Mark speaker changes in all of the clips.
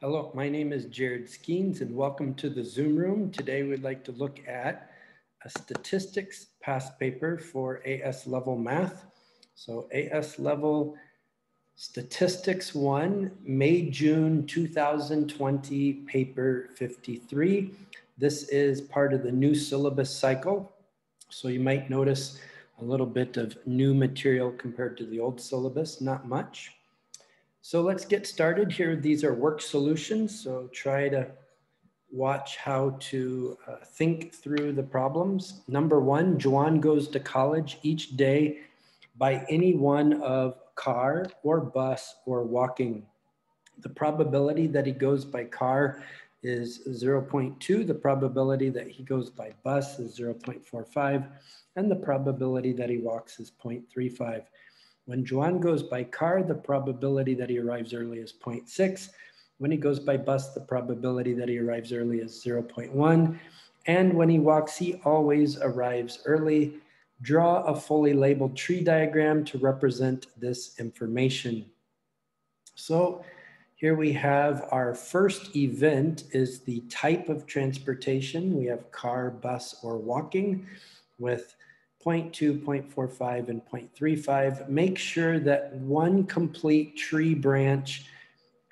Speaker 1: Hello, my name is Jared Skeens and welcome to the Zoom room. Today we'd like to look at a statistics past paper for AS level math. So AS level statistics 1, May-June 2020, paper 53. This is part of the new syllabus cycle. So you might notice a little bit of new material compared to the old syllabus, not much. So let's get started here. These are work solutions. So try to watch how to think through the problems. Number 1, Juan goes to college each day by any one of car or bus or walking. The probability that he goes by car is 0.2. The probability that he goes by bus is 0.45. And the probability that he walks is 0.35. When Juan goes by car, the probability that he arrives early is 0.6. When he goes by bus, the probability that he arrives early is 0.1. And when he walks, he always arrives early. Draw a fully labeled tree diagram to represent this information. So here we have our first event is the type of transportation. We have car, bus, or walking with 0.2, 0.45, and 0.35. Make sure that one complete tree branch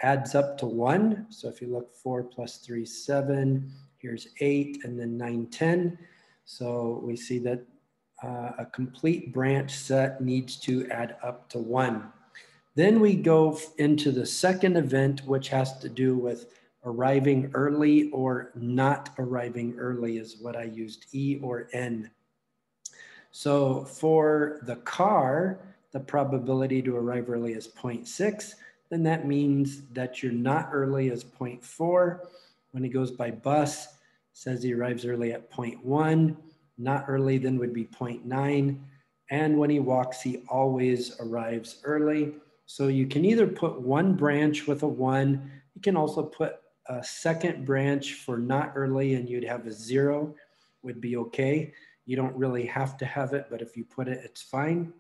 Speaker 1: adds up to 1. So if you look 4 plus 3, 7, here's 8, and then 9, 10. So we see that a complete branch set needs to add up to 1. Then we go into the second event, which has to do with arriving early or not arriving early is what I used, E or N. So for the car, the probability to arrive early is 0.6. Then that means that you're not early is 0.4. When he goes by bus, says he arrives early at 0.1. Not early then would be 0.9. And when he walks, he always arrives early. So you can either put one branch with a 1. You can also put a second branch for not early and you'd have a 0, would be okay. You don't really have to have it, but if you put it, it's fine.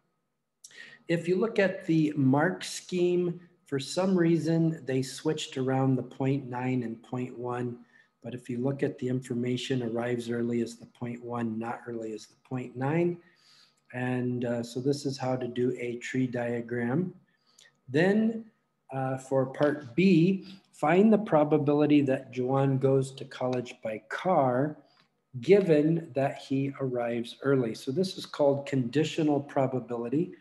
Speaker 1: If you look at the mark scheme, for some reason, they switched around the 0.9 and 0.1. But if you look at the information, arrives early is the 0.1, not early is the 0.9. And so this is how to do a tree diagram. Then for part B, find the probability that Juan goes to college by car given that he arrives early. So this is called conditional probability.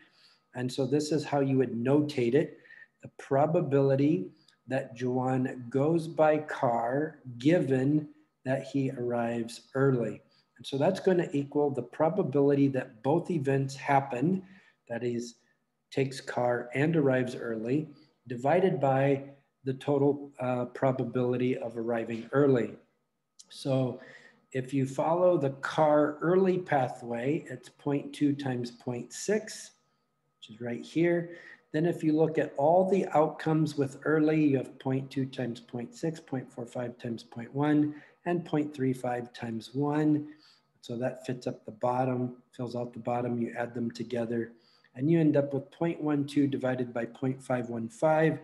Speaker 1: And so this is how you would notate it. The probability that Juan goes by car given that he arrives early. And so that's going to equal the probability that both events happen, that is, takes car and arrives early, divided by the total probability of arriving early. So if you follow the car early pathway, it's 0.2 times 0.6, which is right here. Then if you look at all the outcomes with early, you have 0.2 times 0.6, 0.45 times 0.1, and 0.35 times 1. So that fits up the bottom, fills out the bottom, you add them together, and you end up with 0.12 divided by 0.515.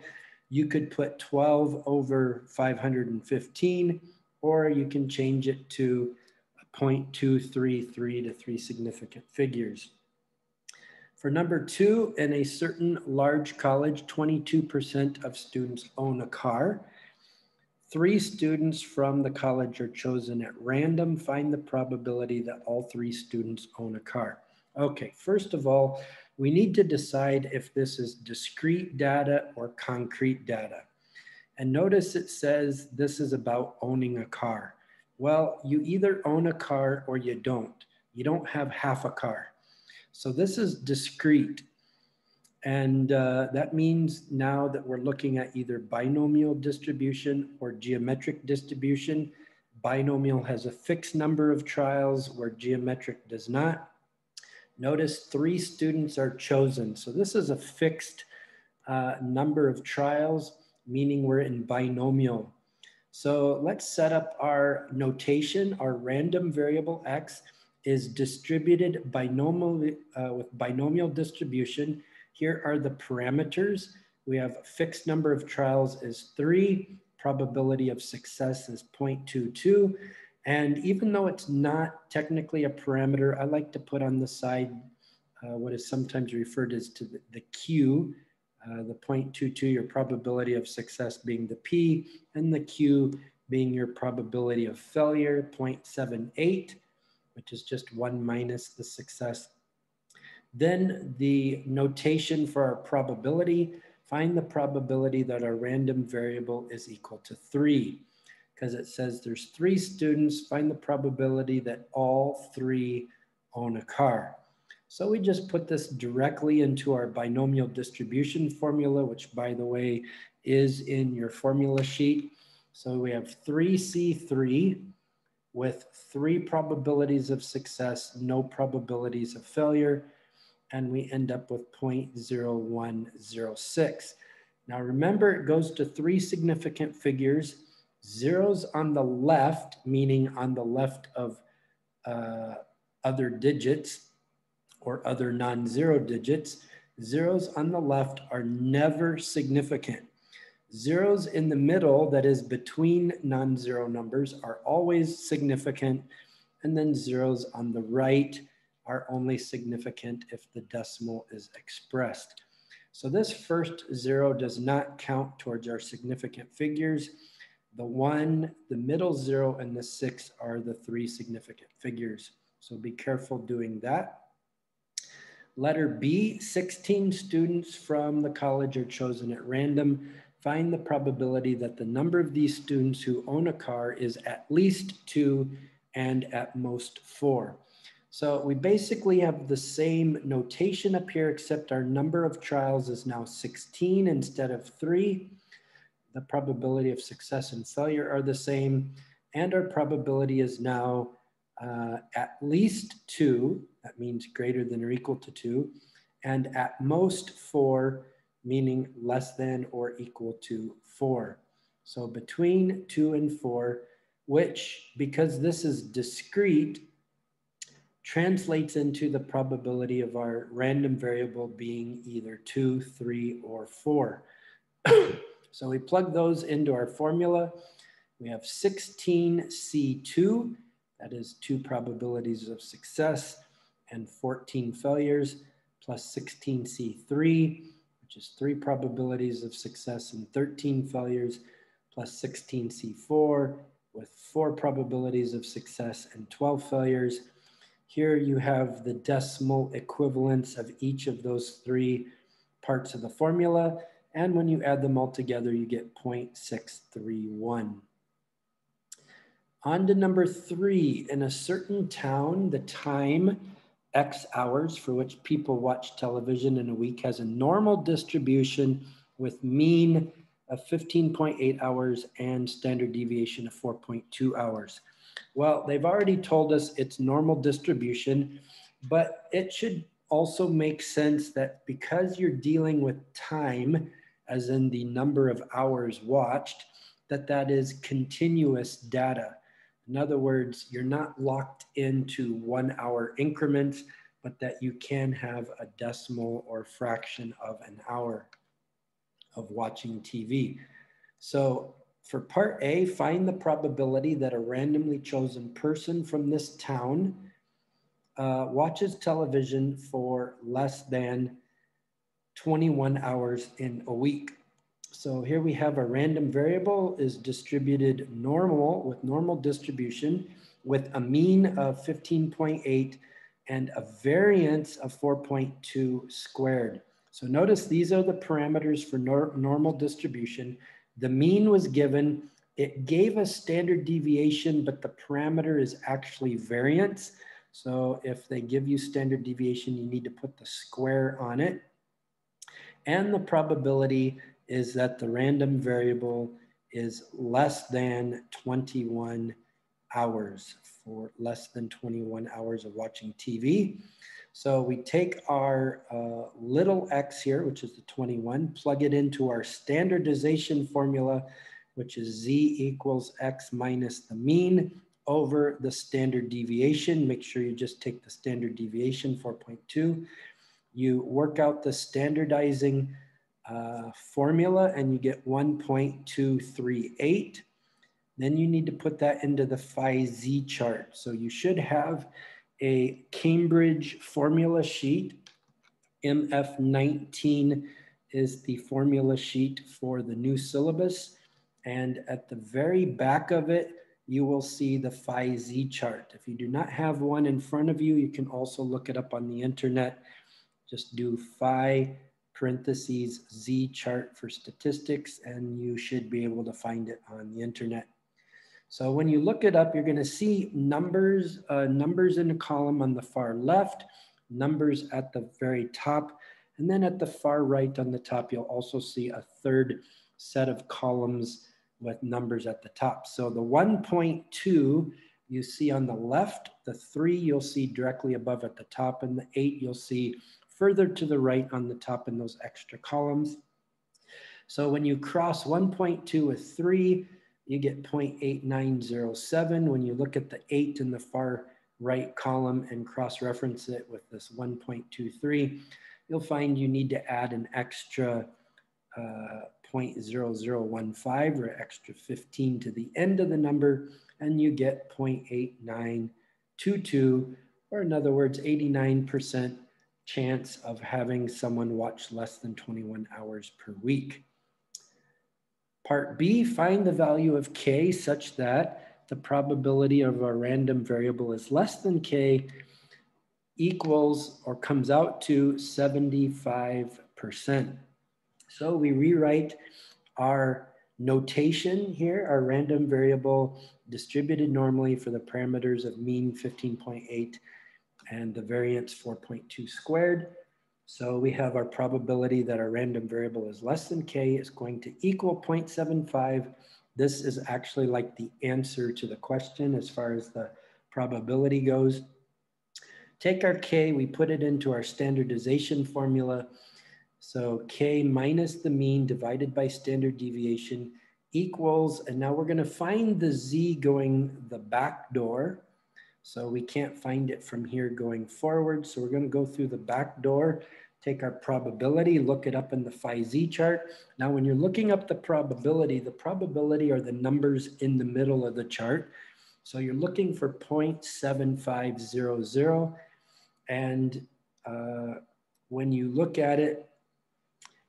Speaker 1: You could put 12 over 515, or you can change it to 0.233 to 3 significant figures. For number 2, in a certain large college, 22% of students own a car. 3 students from the college are chosen at random. Find the probability that all 3 students own a car. Okay, first of all, we need to decide if this is discrete data or concrete data. And notice it says this is about owning a car. Well, you either own a car or you don't. You don't have half a car. So this is discrete. And that means now that we're looking at either binomial distribution or geometric distribution. Binomial has a fixed number of trials where geometric does not. Notice 3 students are chosen. So this is a fixed number of trials, meaning we're in binomial. So let's set up our notation. Our random variable x is distributed with binomial distribution. Here are the parameters. We have a fixed number of trials is 3, probability of success is 0.22. And even though it's not technically a parameter, I like to put on the side what is sometimes referred as to the Q, the 0.22, your probability of success being the P, and the Q being your probability of failure, 0.78, which is just 1 minus the success. Then the notation for our probability, find the probability that our random variable is equal to 3. Because it says there's 3 students, find the probability that all 3 own a car. So we just put this directly into our binomial distribution formula, which by the way is in your formula sheet. So we have 3C3 with 3 probabilities of success, no probabilities of failure, and we end up with 0.0106. Now remember, it goes to 3 significant figures. Zeros on the left, meaning on the left of other digits or other non-zero digits. Zeros on the left are never significant. Zeros in the middle, that is between non-zero numbers, are always significant. And then zeros on the right are only significant if the decimal is expressed. So this first 0 does not count towards our significant figures. The 1, the middle 0, and the 6 are the 3 significant figures. So be careful doing that. Letter B, 16 students from the college are chosen at random. Find the probability that the number of these students who own a car is at least 2 and at most 4. So we basically have the same notation up here, except our number of trials is now 16 instead of 3. The probability of success and failure are the same, and our probability is now at least 2, that means greater than or equal to 2, and at most 4, meaning less than or equal to 4. So between 2 and 4, which, because this is discrete, translates into the probability of our random variable being either 2, 3, or 4. So we plug those into our formula. We have 16C2, that is 2 probabilities of success and 14 failures, plus 16C3, which is 3 probabilities of success and 13 failures, plus 16C4 with 4 probabilities of success and 12 failures. Here you have the decimal equivalents of each of those 3 parts of the formula. And when you add them all together, you get 0.631. On to number 3, in a certain town, the time, X hours for which people watch television in a week has a normal distribution with mean of 15.8 hours and standard deviation of 4.2 hours. Well, they've already told us it's normal distribution, but it should also make sense that because you're dealing with time, as in the number of hours watched, that is continuous data. In other words, you're not locked into 1 hour increments, but that you can have a decimal or fraction of an hour of watching TV. So for part A, find the probability that a randomly chosen person from this town watches television for less than 21 hours in a week. So here we have a random variable is distributed normal with normal distribution with a mean of 15.8 and a variance of 4.2 squared. So notice these are the parameters for normal distribution. The mean was given. It gave us standard deviation, but the parameter is actually variance. So if they give you standard deviation, you need to put the square on it. And the probability is that the random variable is less than 21 hours, for less than 21 hours of watching TV. So we take our little x here, which is the 21, plug it into our standardization formula, which is z equals x minus the mean over the standard deviation. Make sure you just take the standard deviation, 4.2. You work out the standardizing formula and you get 1.238. Then you need to put that into the phi z chart. So you should have a Cambridge formula sheet. MF19 is the formula sheet for the new syllabus. And at the very back of it, you will see the phi z chart. If you do not have one in front of you, you can also look it up on the internet. Just do phi parentheses z chart for statistics, and you should be able to find it on the internet. So when you look it up, you're going to see numbers in a column on the far left, numbers at the very top, and then at the far right on the top, you'll also see a third set of columns with numbers at the top. So the 1.2 you see on the left, the 3 you'll see directly above at the top, and the 8 you'll see further to the right on the top in those extra columns. So when you cross 1.2 with 3, you get 0.8907. When you look at the 8 in the far right column and cross-reference it with this 1.23, you'll find you need to add an extra 0.0015 or extra 15 to the end of the number, and you get 0.8922, or in other words, 89% chance of having someone watch less than 21 hours per week. Part B, find the value of K such that the probability of a random variable is less than K equals or comes out to 75%. So we rewrite our notation here, our random variable distributed normally for the parameters of mean 15.8 and the variance 4.2 squared. So we have our probability that our random variable is less than K is going to equal 0.75. This is actually like the answer to the question as far as the probability goes. Take our K, we put it into our standardization formula. So K minus the mean divided by standard deviation equals, and now we're going to find the Z going the back door. So we can't find it from here going forward. So we're going to go through the back door, take our probability, look it up in the phi Z chart. Now, when you're looking up the probability are the numbers in the middle of the chart. So you're looking for 0.7500. And when you look at it,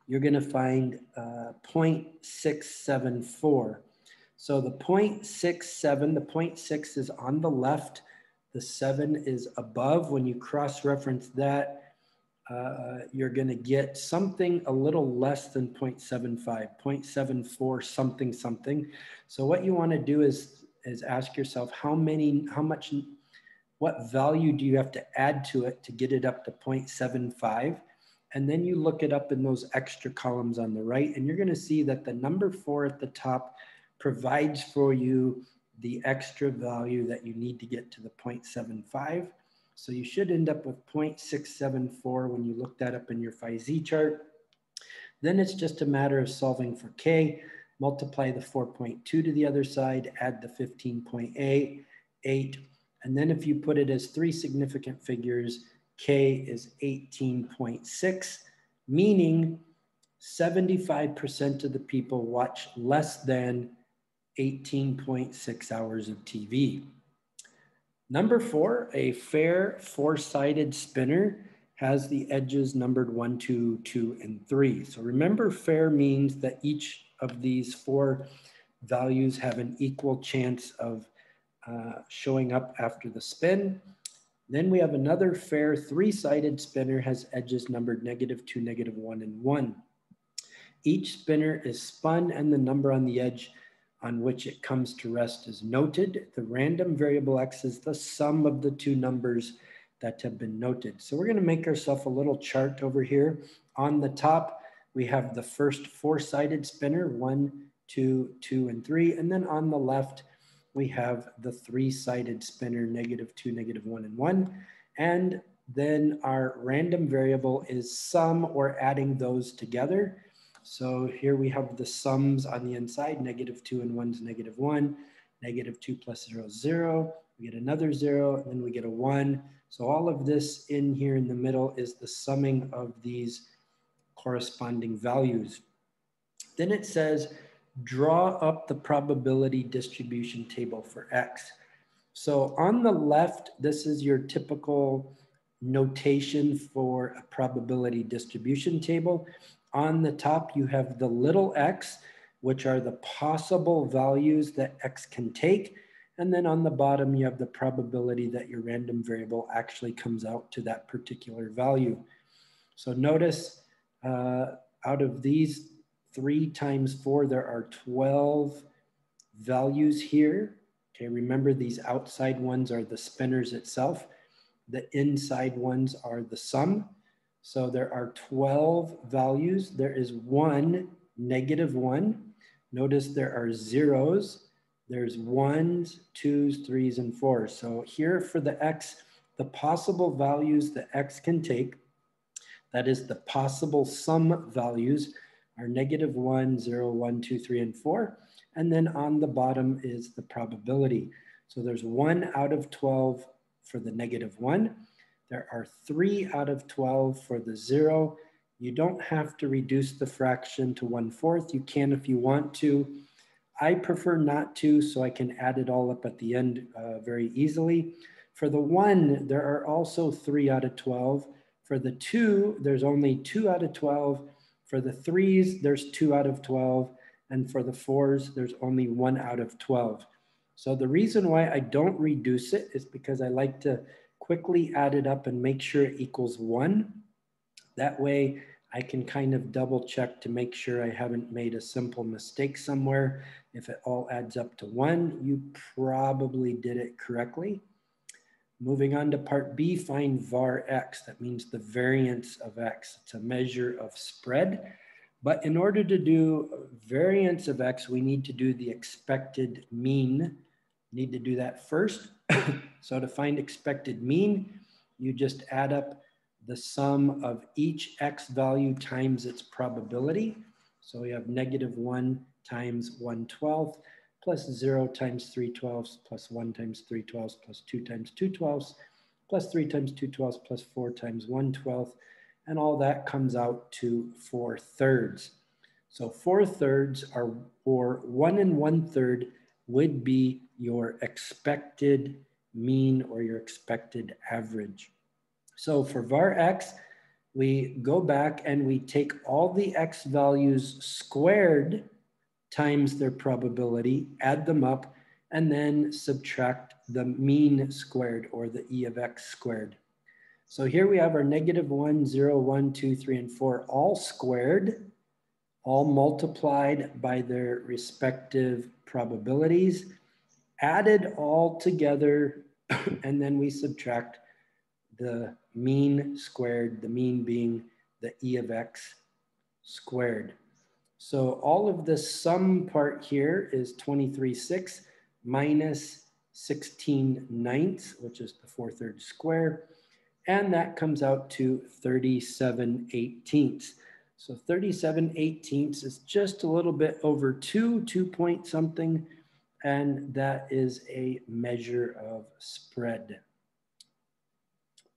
Speaker 1: you're going to find 0.674. So the 0.67, the 0.6 is on the left. The 7 is above. When you cross-reference that, you're going to get something a little less than 0.75, 0.74 something something. So what you want to do is ask yourself what value do you have to add to it to get it up to 0.75? And then you look it up in those extra columns on the right, and you're going to see that the number 4 at the top provides for you the extra value that you need to get to the 0.75. So you should end up with 0.674 when you look that up in your phi Z chart. Then it's just a matter of solving for K, multiply the 4.2 to the other side, add the 15.8, and then if you put it as 3 significant figures, K is 18.6, meaning 75% of the people watch less than 18.6 hours of TV. Number 4, a fair 4-sided spinner has the edges numbered 1, 2, 2, and 3. So remember, fair means that each of these 4 values have an equal chance of showing up after the spin. Then we have another fair 3-sided spinner has edges numbered -2, -1, and 1. Each spinner is spun and the number on the edge on which it comes to rest is noted. The random variable X is the sum of the 2 numbers that have been noted. So we're going to make ourselves a little chart over here. On the top, we have the first 4-sided spinner, 1, 2, 2, and 3. And then on the left, we have the 3-sided spinner, -2, -1, and 1. And then our random variable is sum, or adding those together. So here we have the sums on the inside, -2 and 1 is -1, -2 plus 0 is 0. We get another 0, and then we get a 1. So all of this in here in the middle is the summing of these corresponding values. Then it says, draw up the probability distribution table for X. So on the left, this is your typical notation for a probability distribution table. On the top, you have the little x, which are the possible values that X can take. And then on the bottom, you have the probability that your random variable actually comes out to that particular value. So notice out of these 3 times 4, there are 12 values here. Okay, remember these outside ones are the spinners itself. The inside ones are the sum. So there are 12 values. There is 1, -1. Notice there are zeros. There's 1s, 2s, 3s, and 4s. So here for the X, the possible values that X can take, that is the possible sum values, are -1, 0, 1, 2, 3, and 4. And then on the bottom is the probability. So there's 1 out of 12 for the -1. There are 3 out of 12 for the 0. You don't have to reduce the fraction to 1/4. You can if you want to. I prefer not to, so I can add it all up at the end very easily. For the 1, there are also 3 out of 12. For the 2, there's only 2 out of 12. For the 3s, there's 2 out of 12. And for the 4s, there's only 1 out of 12. So the reason why I don't reduce it is because I like to quickly add it up and make sure it equals 1. That way, I can kind of double check to make sure I haven't made a simple mistake somewhere. If it all adds up to 1, you probably did it correctly. Moving on to part B, find var X. That means the variance of X. It's a measure of spread. But in order to do variance of X, we need to do the expected mean. We need to do that first. So to find expected mean, you just add up the sum of each X value times its probability. So we have -1 times 1/12 plus 0 times 3/12 plus 1 times 3/12 plus 2 times 2/12 plus 3 times 2/12 plus 4 times 1/12. And all that comes out to 4/3. So 4/3 are, or 1 1/3 would be your expected mean or your expected average. So for var X, we go back and we take all the X values squared times their probability, add them up, and then subtract the mean squared or the E of X squared. So here we have our -1, 0, 1, 2, 3, and 4 all squared, all multiplied by their respective probabilities, added all together, and then we subtract the mean squared, the mean being the E of X squared. So all of the sum part here is 23/6 minus 16/9, which is the 4/3 square. And that comes out to 37/18. So 37/18 is just a little bit over 2 point something. And that is a measure of spread.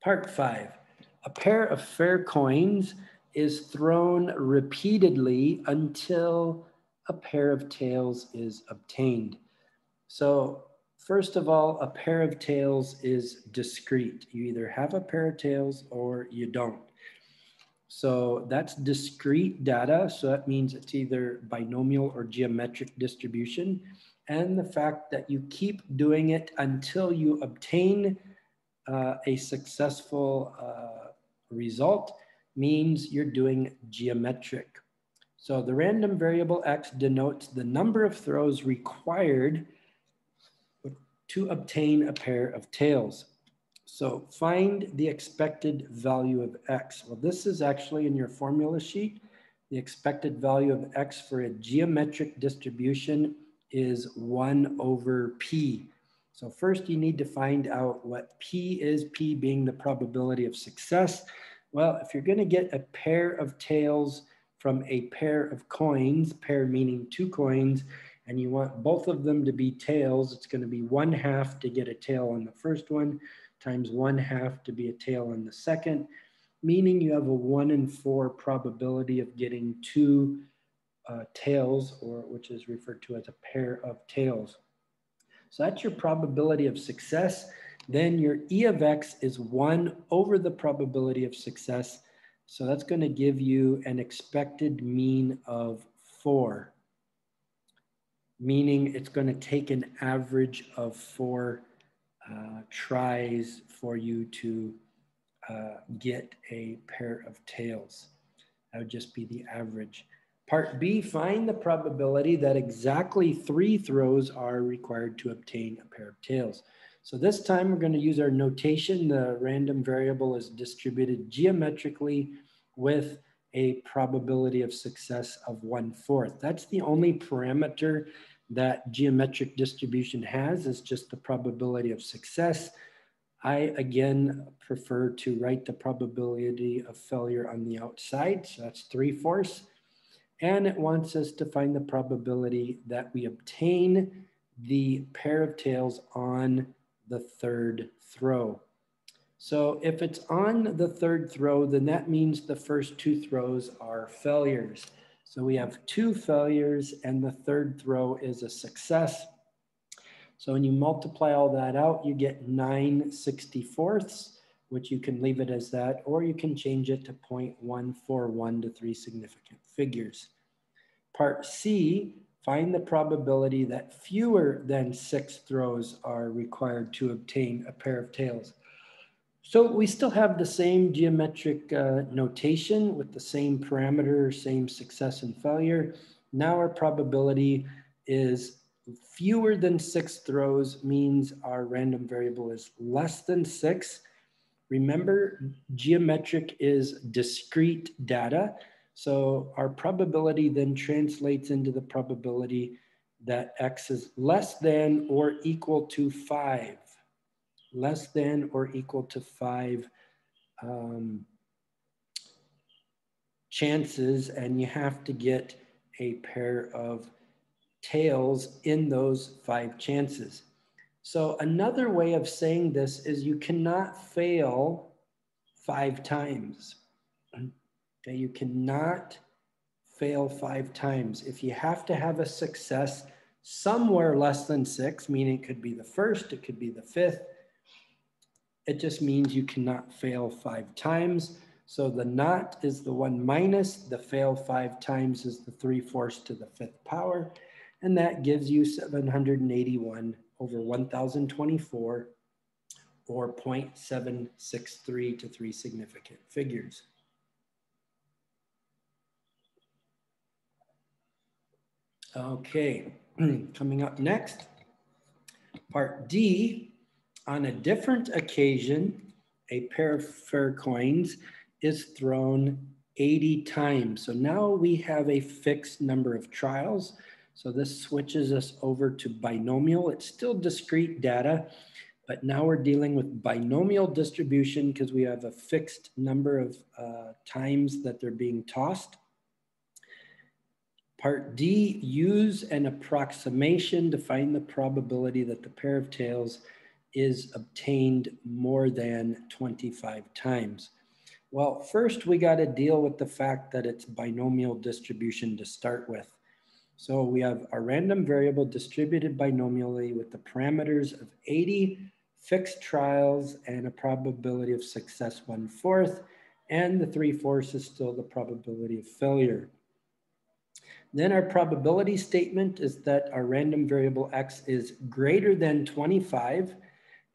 Speaker 1: Part 5, a pair of fair coins is thrown repeatedly until a pair of tails is obtained. So first of all, a pair of tails is discrete. You either have a pair of tails or you don't. So that's discrete data. So that means it's either binomial or geometric distribution. And the fact that you keep doing it until you obtain a successful result means you're doing geometric. So the random variable X denotes the number of throws required to obtain a pair of tails. So find the expected value of X. Well, this is actually in your formula sheet. The expected value of X for a geometric distribution is 1/p. So first you need to find out what P is, P being the probability of success. Well, if you're gonna get a pair of tails from a pair of coins, pair meaning 2 coins, and you want both of them to be tails, it's gonna be 1/2 to get a tail on the first one, times 1/2 to be a tail on the second. meaning you have a 1 in 4 probability of getting two tails, or which is referred to as a pair of tails. So that's your probability of success. Then your E of X is 1 over the probability of success. So that's going to give you an expected mean of 4, meaning it's going to take an average of 4 tries for you to get a pair of tails. That would just be the average. Part B, find the probability that exactly 3 throws are required to obtain a pair of tails. So this time we're going to use our notation. The random variable is distributed geometrically with a probability of success of 1/4. That's the only parameter that geometric distribution has, is just the probability of success. I, again, prefer to write the probability of failure on the outside, so that's 3/4. And it wants us to find the probability that we obtain the pair of tails on the 3rd throw. So if it's on the 3rd throw, then that means the first 2 throws are failures. So we have 2 failures and the 3rd throw is a success. So when you multiply all that out, you get 9/64, which you can leave it as that, or you can change it to 0.141 to 3 significant figures. Part C, find the probability that fewer than 6 throws are required to obtain a pair of tails. So we still have the same geometric notation with the same parameter, same success and failure. Now our probability is fewer than 6 throws, means our random variable is less than 6. Remember, geometric is discrete data. So our probability then translates into the probability that X is less than or equal to 5. Less than or equal to 5 chances, and you have to get a pair of tails in those 5 chances. So another way of saying this is you cannot fail 5 times. Okay, you cannot fail 5 times. If you have to have a success somewhere less than 6, meaning it could be the 1st, it could be the 5th, it just means you cannot fail 5 times. So the not is the 1 minus, the fail 5 times is the 3/4 to the 5th power, and that gives you 781 over 1024, or 0.763 to 3 significant figures. Okay, coming up next, part D. On a different occasion, a pair of fair coins is thrown 80 times. So now we have a fixed number of trials. So this switches us over to binomial. It's still discrete data, but now we're dealing with binomial distribution because we have a fixed number of times that they're being tossed. Part D, use an approximation to find the probability that the pair of tails is obtained more than 25 times. Well, first we got to deal with the fact that it's binomial distribution to start with. So we have a random variable distributed binomially with the parameters of 80, fixed trials, and a probability of success 1/4, and the 3/4 is still the probability of failure. Then our probability statement is that our random variable X is greater than 25.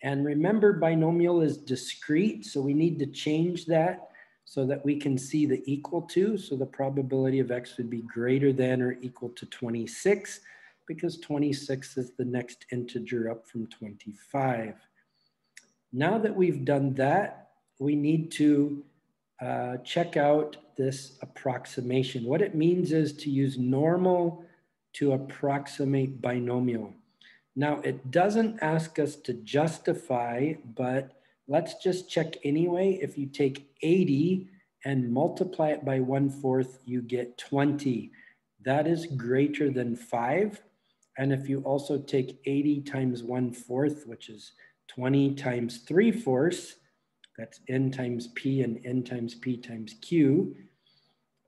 Speaker 1: And remember, binomial is discrete, so we need to change that so that we can see the equal to. So the probability of X would be greater than or equal to 26, because 26 is the next integer up from 25. Now that we've done that, we need to check out this approximation. What it means is to use normal to approximate binomial. Now, it doesn't ask us to justify, but let's just check anyway. If you take 80 and multiply it by 1/4, you get 20. That is greater than 5. And if you also take 80 times 1/4, which is 20 times 3/4, That's n times p and n times p times q.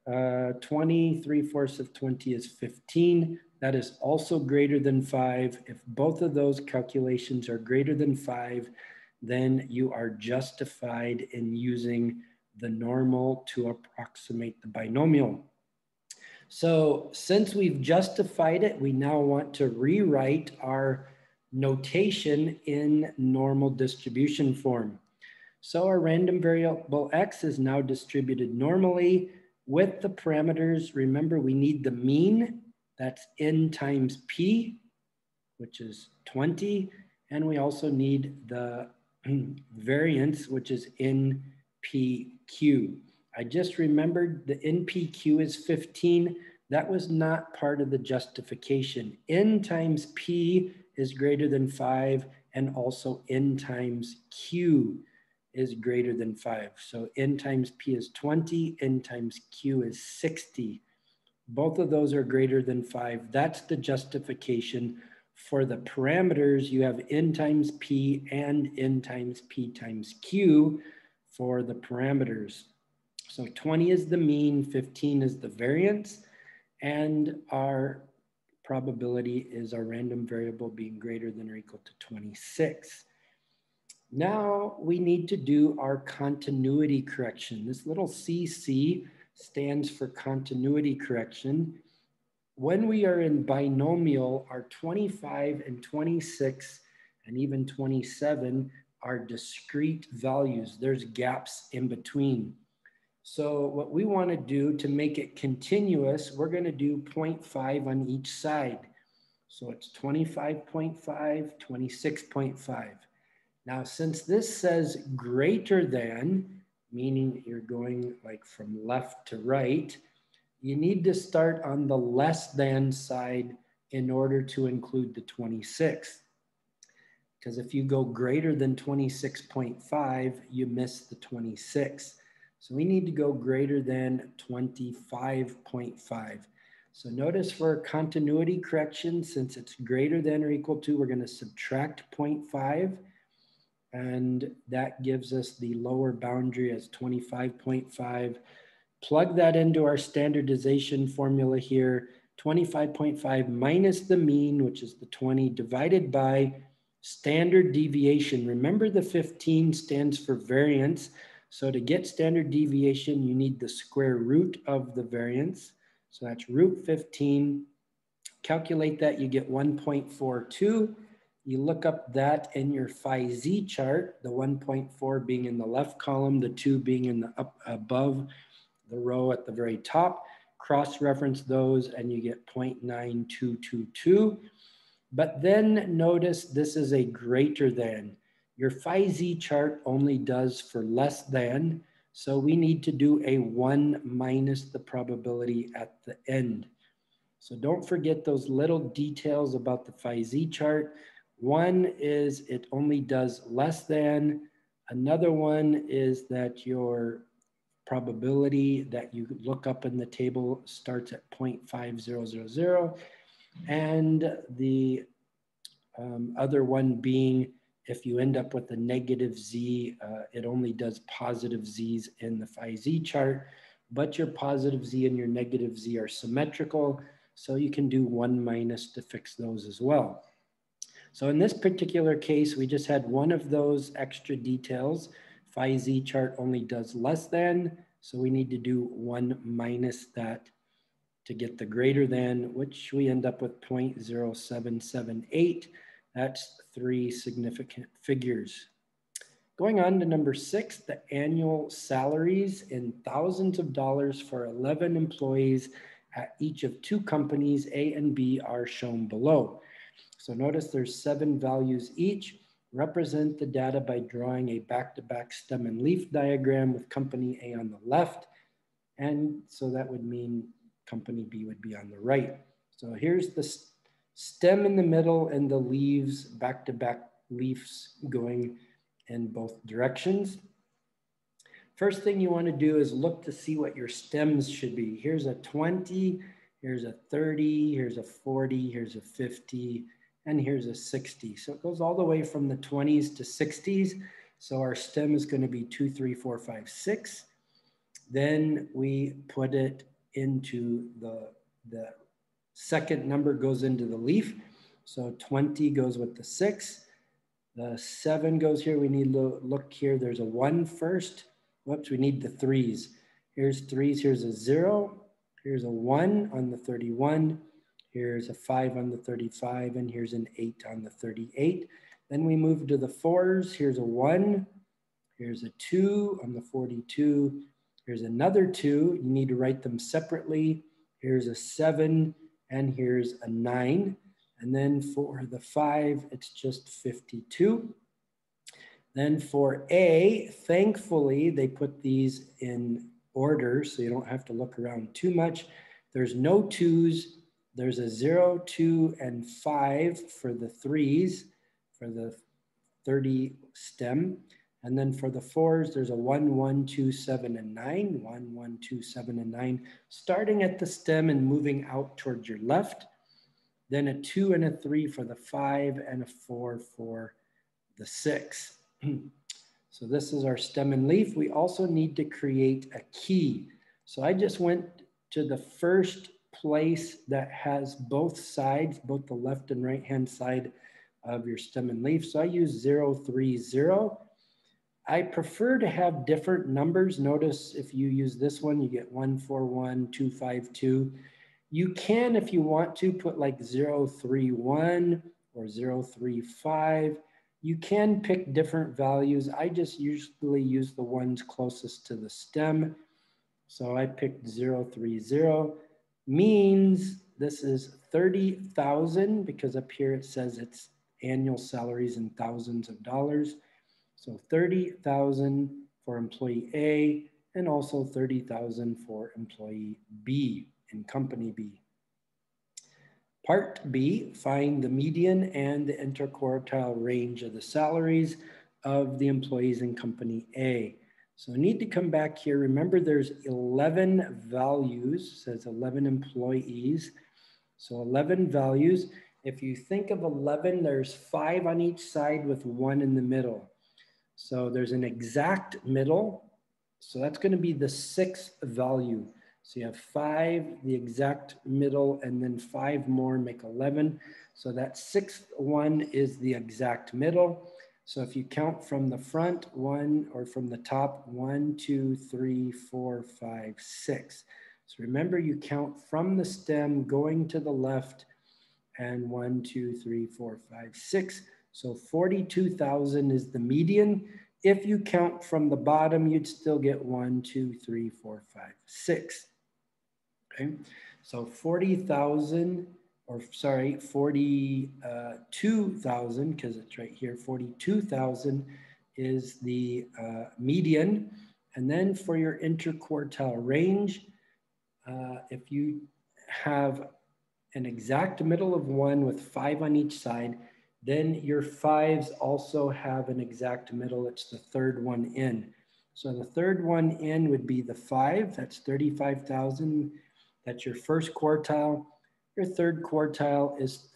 Speaker 1: 20, 3/4 of 20 is 15. That is also greater than 5. If both of those calculations are greater than 5, then you are justified in using the normal to approximate the binomial. So since we've justified it, we now want to rewrite our notation in normal distribution form. So our random variable x is now distributed normally with the parameters. Remember, we need the mean, that's n times p, which is 20. And we also need the variance, which is npq. I just remembered the npq is 15. That was not part of the justification. N times p is greater than 5, and also n times q is greater than 5. So n times p is 20, n times q is 60. Both of those are greater than 5. That's the justification. For the parameters, you have n times p and n times p times q for the parameters. So 20 is the mean, 15 is the variance, and our probability is our random variable being greater than or equal to 26. Now we need to do our continuity correction. This little CC stands for continuity correction. When we are in binomial, our 25 and 26 and even 27 are discrete values. There's gaps in between. So what we want to do to make it continuous, we're going to do 0.5 on each side. So it's 25.5, 26.5. Now, since this says greater than, meaning you're going like from left to right, you need to start on the less than side in order to include the 26. Because if you go greater than 26.5, you miss the 26. So we need to go greater than 25.5. So notice for continuity correction, since it's greater than or equal to, we're going to subtract 0.5. And that gives us the lower boundary as 25.5. Plug that into our standardization formula here. 25.5 minus the mean, which is the 20, divided by standard deviation. Remember, the 15 stands for variance. So to get standard deviation, you need the square root of the variance. So that's root 15. Calculate that, you get 1.42. You look up that in your phi z chart, the 1.4 being in the left column, the 2 being in the up above the row at the very top. Cross-reference those and you get 0.9222. But then notice this is a greater than. Your phi z chart only does for less than, so we need to do a 1 minus the probability at the end. So don't forget those little details about the phi z chart. One is it only does less than. Another one is that your probability that you look up in the table starts at 0.5000. And the other one being, if you end up with a negative z, it only does positive z's in the phi z chart, but your positive z and your negative z are symmetrical, so you can do 1 minus to fix those as well. So in this particular case, we just had one of those extra details. Phi z chart only does less than, so we need to do 1 minus that to get the greater than, which we end up with 0.0778. That's 3 significant figures. Going on to number 6, the annual salaries in thousands of dollars for 11 employees at each of 2 companies, A and B, are shown below. So notice there's 7 values each. Represent the data by drawing a back-to-back stem and leaf diagram with company A on the left. And so that would mean company B would be on the right. So here's the stem in the middle and the leaves, back-to-back leaves going in both directions. First thing you want to do is look to see what your stems should be. Here's a 20, here's a 30, here's a 40, here's a 50, and here's a 60. So it goes all the way from the 20s to 60s. So our stem is going to be 2, 3, 4, 5, 6. Then we put it into the second number goes into the leaf. So 20 goes with the 6. The 7 goes here. We need to look here. There's a 1 first. Whoops, we need the 3s. Here's 3s. Here's a 0. Here's a 1 on the 31. Here's a 5 on the 35. And here's an 8 on the 38. Then we move to the 4s. Here's a 1. Here's a 2 on the 42. Here's another 2. You need to write them separately. Here's a 7. And here's a 9. And then for the 5, it's just 52. Then for A, thankfully, they put these in order, so you don't have to look around too much. There's no 2s. There's a 0, 2, and 5 for the 3s, for the 30 stem. And then for the 4s, there's a 1, 1, 2, 7, and 9. 1, 1, 2, 7, and 9. Starting at the stem and moving out towards your left. Then a 2 and a 3 for the 5 and a 4 for the 6. So this is our stem and leaf. We also need to create a key. So I just went to the first place that has both sides, both the left and right hand side of your stem and leaf. So I use 0, 3, 0. I prefer to have different numbers. Notice if you use this one, you get 1, 4, 1, 2, 5, 2. You can, if you want to, put like 0, 3, 1 or 0, 3, 5. You can pick different values. I just usually use the ones closest to the stem. So I picked 0, 3, 0. Means this is 30,000 because up here it says it's annual salaries in thousands of dollars. So 30,000 for employee A and also 30,000 for employee B in company B. Part B, find the median and the interquartile range of the salaries of the employees in company A. So we need to come back here. Remember there's 11 values, says 11 employees. So 11 values. If you think of 11, there's 5 on each side with 1 in the middle. So there's an exact middle. So that's going to be the 6th value. So you have 5, the exact middle, and then 5 more make 11. So that 6th one is the exact middle. So if you count from the front, 1, or from the top, 1, 2, 3, 4, 5, 6. So remember you count from the stem going to the left, and 1, 2, 3, 4, 5, 6. So 42,000 is the median. If you count from the bottom, you'd still get 1, 2, 3, 4, 5, 6. Okay, so 40,000, or sorry, 42,000, because it's right here, 42,000 is the median. And then for your interquartile range, if you have an exact middle of 1 with 5 on each side, then your 5s also have an exact middle. It's the 3rd one in. So the 3rd one in would be the 5. That's 35,000. That's your first quartile. Your 3rd quartile is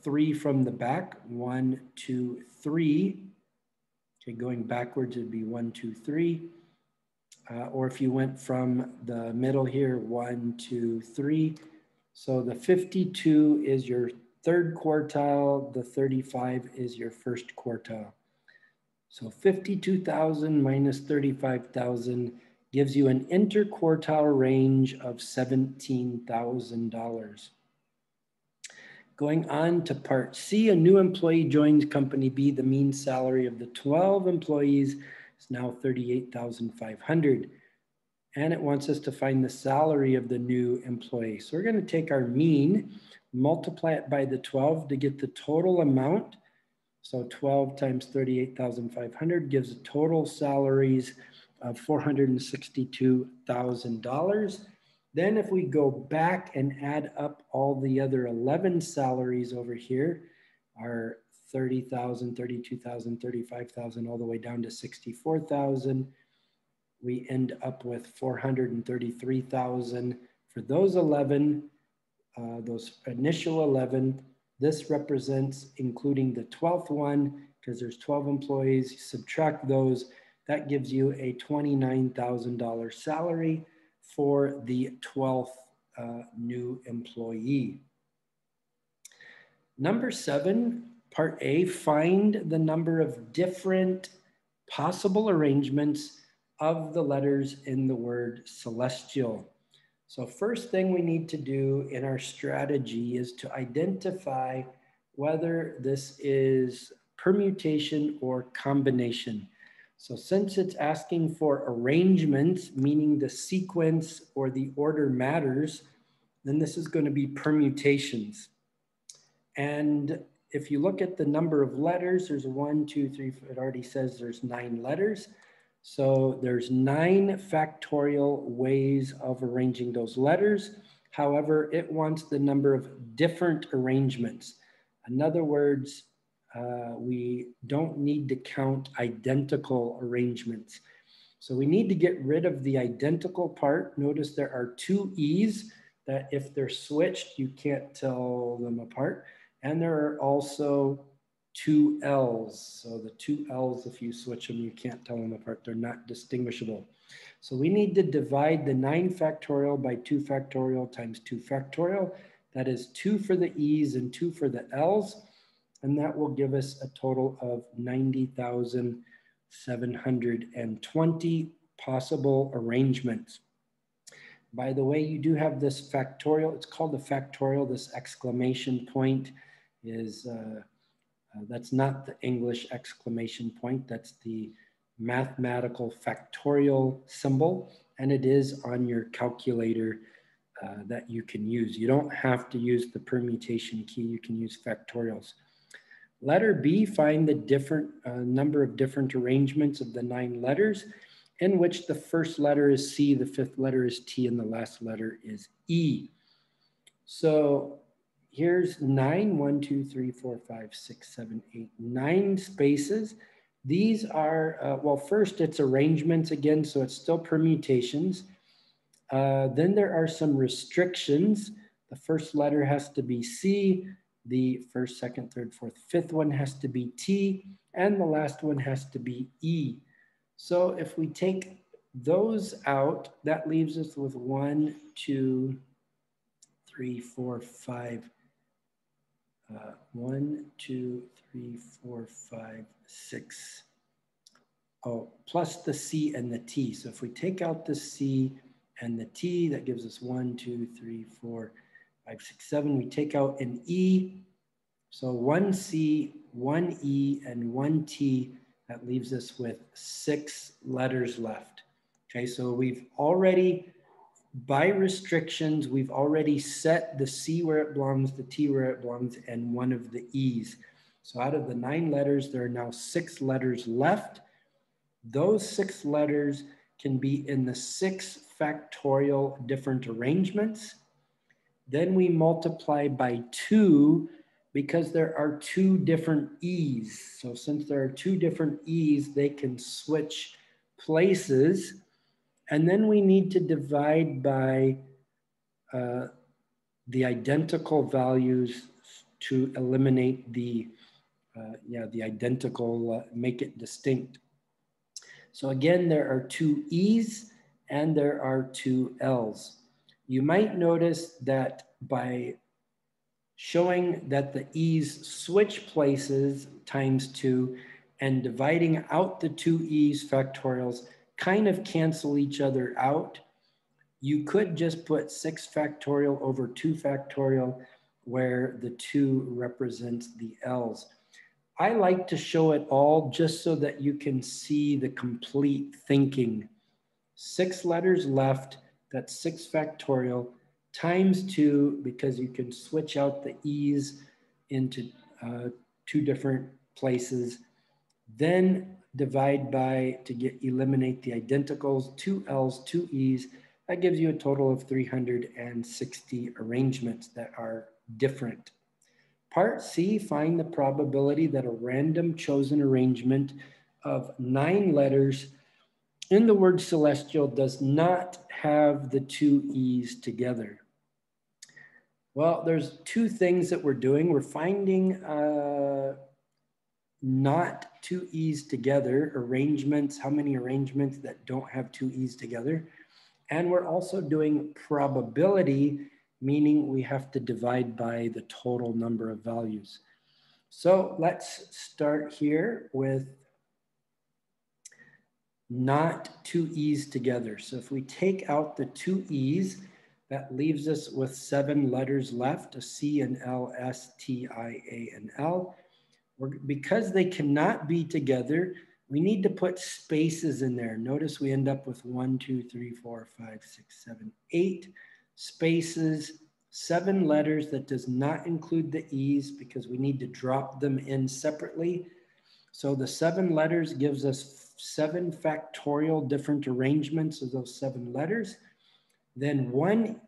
Speaker 1: 3 from the back. 1, 2, 3. Okay, going backwards it'd be 1, 2, 3. Or if you went from the middle here, 1, 2, 3. So the 52 is your 3rd quartile. The 35 is your 1st quartile. So 52,000 minus 35,000 gives you an interquartile range of $17,000. Going on to part C, a new employee joins company B. The mean salary of the 12 employees is now $38,500. And it wants us to find the salary of the new employee. So we're going to take our mean, multiply it by the 12 to get the total amount. So 12 times 38,500 gives a total salaries of $462,000. Then if we go back and add up all the other 11 salaries over here, our 30,000, 32,000, 35,000, all the way down to 64,000, we end up with 433,000 for those 11, those initial 11. This represents including the 12th one, because there's 12 employees, you subtract those, that gives you a $29,000 salary for the 12th new employee. Number 7, part A, find the number of different possible arrangements of the letters in the word celestial. So first thing we need to do in our strategy is to identify whether this is permutation or combination. So since it's asking for arrangements, meaning the sequence or the order matters, then this is going to be permutations. And if you look at the number of letters, there's 1, 2, 3, it already says there's 9 letters. So there's 9 factorial ways of arranging those letters. However, it wants the number of different arrangements. In other words, we don't need to count identical arrangements. So we need to get rid of the identical part. Notice there are 2 E's that if they're switched, you can't tell them apart. And there are also 2 L's. So the 2 L's, if you switch them, you can't tell them apart. They're not distinguishable. So we need to divide the 9 factorial by 2 factorial times 2 factorial. That is 2 for the E's and 2 for the L's. And that will give us a total of 90,720 possible arrangements. By the way, you do have this factorial. It's called the factorial. This exclamation point is that's not the English exclamation point. That's the mathematical factorial symbol, and it is on your calculator that you can use. You don't have to use the permutation key. You can use factorials. Letter B, find the different number of different arrangements of the 9 letters in which the first letter is C, the 5th letter is T, and the last letter is E. So here's 9, 1, 2, 3, 4, 5, 6, 7, 8, 9 spaces. These are, well, first it's arrangements again, so it's still permutations. Then there are some restrictions. The first letter has to be C, the first, second, third, fourth, 5th one has to be T, and the last one has to be E. So if we take those out, that leaves us with 1, 2, 3, 4, 5, 1, 2, 3, 4, 5, 6. Oh, plus the C and the T. So if we take out the C and the T, that gives us 1, 2, 3, 4, 5, 6, 7. We take out an E. So 1 C, 1 E, and 1 T. That leaves us with 6 letters left. Okay, so we've already, by restrictions, we've already set the C where it belongs, the T where it belongs, and 1 of the E's. So out of the 9 letters, there are now 6 letters left. Those 6 letters can be in the 6 factorial different arrangements. Then we multiply by 2 because there are 2 different E's. So since there are 2 different E's, they can switch places. And then we need to divide by the identical values to eliminate the identical, make it distinct. So again, there are 2 E's and there are 2 L's. You might notice that by showing that the E's switch places times 2 and dividing out the 2 E's factorials kind of cancel each other out. You could just put 6 factorial over 2 factorial where the 2 represents the L's. I like to show it all just so that you can see the complete thinking. 6 letters left, that's 6 factorial, times 2, because you can switch out the E's into 2 different places. Then divide by, to eliminate the identicals, 2 L's, 2 E's. That gives you a total of 360 arrangements that are different. Part C, find the probability that a random chosen arrangement of 9 letters in the word celestial does not have the 2 E's together. Well, there's two things that we're doing. We're finding not two E's together, arrangements, how many arrangements that don't have two E's together. And we're also doing probability, meaning we have to divide by the total number of values. So let's start here with not two E's together. So if we take out the two E's, that leaves us with 7 letters left, a C, an L, S, T, I, A, and L. Because they cannot be together, we need to put spaces in there. Notice we end up with 1, 2, 3, 4, 5, 6, 7, 8 spaces, 7 letters. That does not include the E's because we need to drop them in separately. So the 7 letters gives us 7 factorial different arrangements of those 7 letters. Then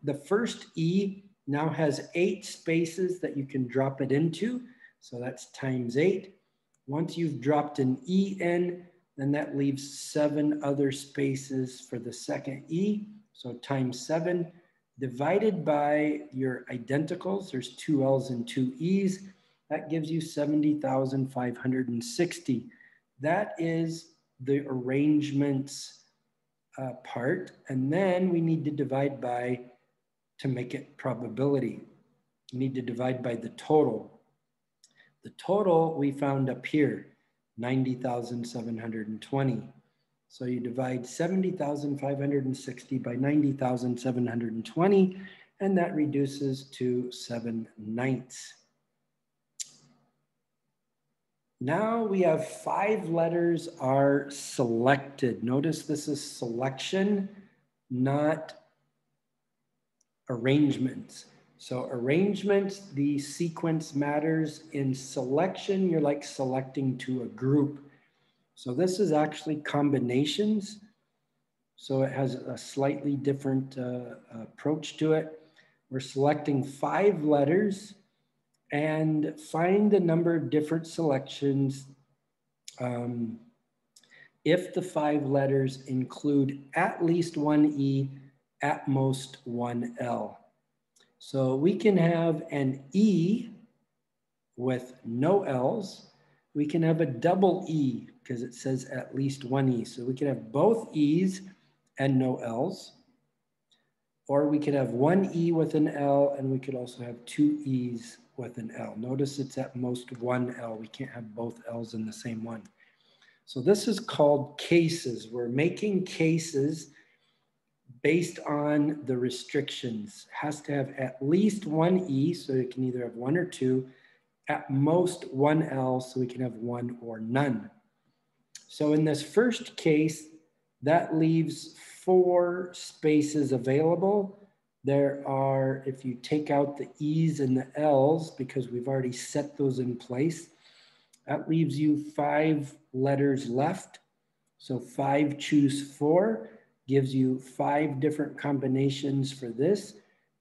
Speaker 1: the first E now has 8 spaces that you can drop it into. So that's times 8. Once you've dropped an E in, then that leaves 7 other spaces for the second E. So times 7 divided by your identicals. There's 2 L's and 2 E's. That gives you 70,560. That is the arrangements part. And then we need to divide by, to make it probability, you need to divide by the total. The total we found up here, 90,720. So you divide 70,560 by 90,720, and that reduces to 7/9. Now we have 5 letters are selected. Notice this is selection, not arrangements. So arrangement, the sequence matters. In selection, you're like selecting to a group. So this is actually combinations. So it has a slightly different approach to it. We're selecting 5 letters and find the number of different selections if the 5 letters include at least 1 E, at most 1 L. So we can have an E with no L's. We can have a double E because it says at least 1 E. So we can have both E's and no L's. Or we could have 1 E with an L, and we could also have 2 E's with an L. Notice it's at most 1 L. We can't have both L's in the same one. So this is called cases. We're making cases based on the restrictions. It has to have at least 1 E, so it can either have 1 or 2, at most 1 L, so we can have 1 or none. So in this first case, that leaves 4 spaces available. There are, if you take out the E's and the L's, because we've already set those in place, that leaves you 5 letters left. So 5 choose 4 gives you 5 different combinations for this.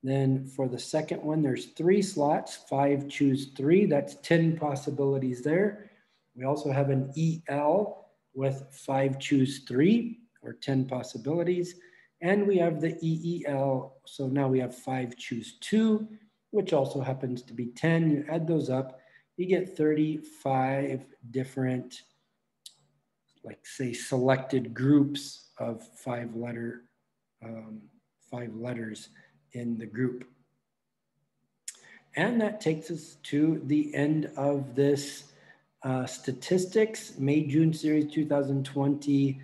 Speaker 1: Then for the second one, there's 3 slots, 5 choose 3, that's 10 possibilities there. We also have an EL with 5 choose 3, or 10 possibilities. And we have the EEL, so now we have 5 choose 2, which also happens to be 10. You add those up, you get 35 different, like say, selected groups of 5 letters in the group. And that takes us to the end of this statistics, May-June series 2020,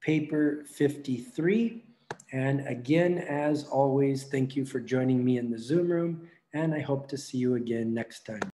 Speaker 1: paper 53. And again, as always, thank you for joining me in the Zoom room, and I hope to see you again next time.